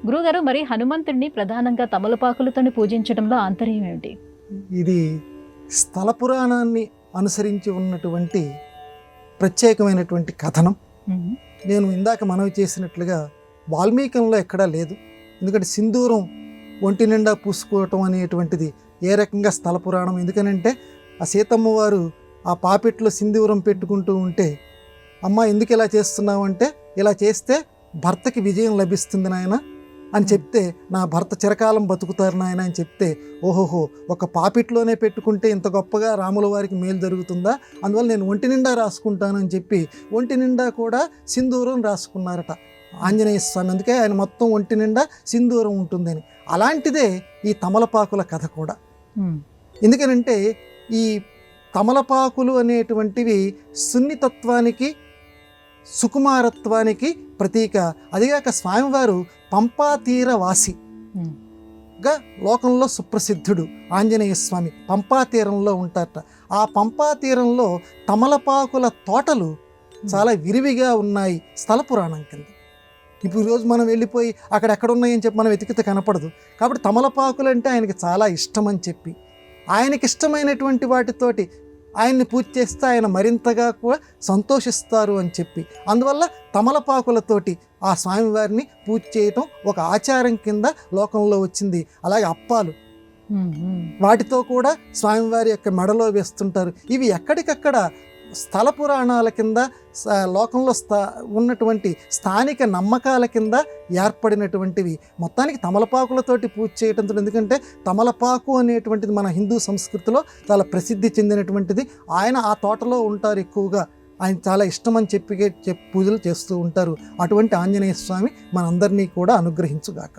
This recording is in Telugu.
గురుగారు, మరి హనుమంతుడిని ప్రధానంగా తమలపాకులతోని పూజించడంలో ఆంతర్యం ఏమిటి? ఇది స్థల పురాణాన్ని అనుసరించి ఉన్నటువంటి ప్రత్యేకమైనటువంటి కథనం. నేను ఇందాక మనవి చేసినట్లుగా వాల్మీకంలో ఎక్కడా లేదు. ఎందుకంటే సింధూరం ఒంటి నిండా పూసుకోవటం అనేటువంటిది ఏ రకంగా స్థల పురాణం. ఎందుకనంటే ఆ సీతమ్మ వారు ఆ పాపిట్లో సింధూరం పెట్టుకుంటూ ఉంటే, అమ్మ ఎందుకు ఇలా చేస్తున్నావు అంటే, ఇలా చేస్తే భర్తకి విజయం లభిస్తుంది నాయన అని చెప్తే, నా భర్త చిరకాలం బతుకుతారు నాయన అని చెప్తే, ఓహోహో ఒక పాపిట్లోనే పెట్టుకుంటే ఇంత గొప్పగా రాముల వారికి మేలు జరుగుతుందా, అందువల్ల నేను ఒంటి నిండా రాసుకుంటానని చెప్పి ఒంటి నిండా కూడా సింధూరం రాసుకున్నారట ఆంజనేయ స్వామి. అందుకే ఆయన మొత్తం ఒంటి నిండా సింధూరం ఉంటుందని. అలాంటిదే ఈ తమలపాకుల కథ కూడా. ఎందుకనంటే ఈ తమలపాకులు అనేటువంటివి సున్నితత్వానికి, సుకుమారత్వానికి ప్రతీక. అదిగాక స్వామివారు పంపా తీర వాసిగా లోకంలో సుప్రసిద్ధుడు ఆంజనేయ స్వామి. పంపా తీరంలో ఉంటారట. ఆ పంపా తీరంలో తమలపాకుల తోటలు చాలా విరివిగా ఉన్నాయి స్థల పురాణం కింద. ఇప్పుడు ఈరోజు మనం వెళ్ళిపోయి అక్కడ ఎక్కడ ఉన్నాయని చెప్పి మనం వెతికితే కనపడదు. కాబట్టి తమలపాకులు అంటే ఆయనకి చాలా ఇష్టం అని చెప్పి, ఆయనకి ఇష్టమైనటువంటి వాటితోటి ఆయన్ని పూజ చేస్తే ఆయన మరింతగా కూడా సంతోషిస్తారు అని చెప్పి, అందువల్ల తమలపాకులతోటి ఆ స్వామివారిని పూజ చేయటం ఒక ఆచారం కింద లోకంలో వచ్చింది. అలాగే అప్పాలు వాటితో కూడా స్వామివారి యొక్క మెడలో వేస్తుంటారు. ఇవి ఎక్కడికక్కడ స్థల పురాణాల కింద, లోకంలో ఉన్నటువంటి స్థానిక నమ్మకాల కింద ఏర్పడినటువంటివి. మొత్తానికి తమలపాకులతోటి పూజ చేయటంతో, ఎందుకంటే తమలపాకు అనేటువంటిది మన హిందూ సంస్కృతిలో చాలా ప్రసిద్ధి చెందినటువంటిది. ఆయన ఆ తోటలో ఉంటారు ఎక్కువగా, ఆయన చాలా ఇష్టం అని చెప్పి పూజలు చేస్తూ ఉంటారు. అటువంటి ఆంజనేయ స్వామి మనందరినీ కూడా అనుగ్రహించుగాక.